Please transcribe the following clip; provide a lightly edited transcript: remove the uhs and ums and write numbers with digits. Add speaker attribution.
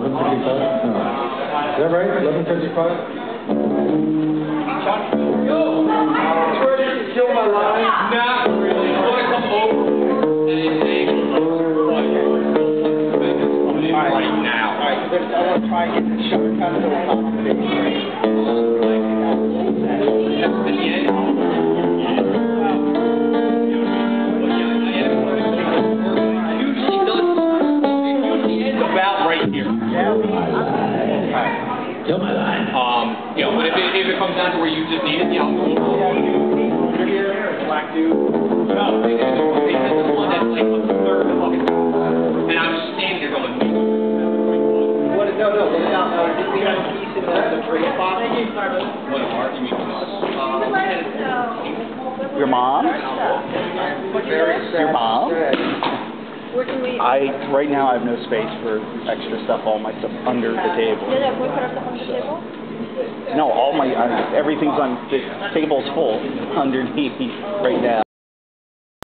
Speaker 1: 11:55? No. Is that right? 11:55?
Speaker 2: Kill my line? Not really. You want to come over right now. Alright, I want to try and get the sugar cut to the top of the base. Usually it's about right here.
Speaker 1: Kill my line.
Speaker 2: You know, but if it comes down to where you just need it, yeah, I'll go over here. Black dude. No, they said this one that's like a third of it. And I'm just standing there going, what is, no, look out, did we have a piece in the trade spot? What art? You mean
Speaker 3: Your mom? Your mom? Right now I have no space for extra stuff, all my stuff under the table.
Speaker 4: Yeah, we put our stuff on the table?
Speaker 3: No, all my, everything's on, the table's full underneath right now.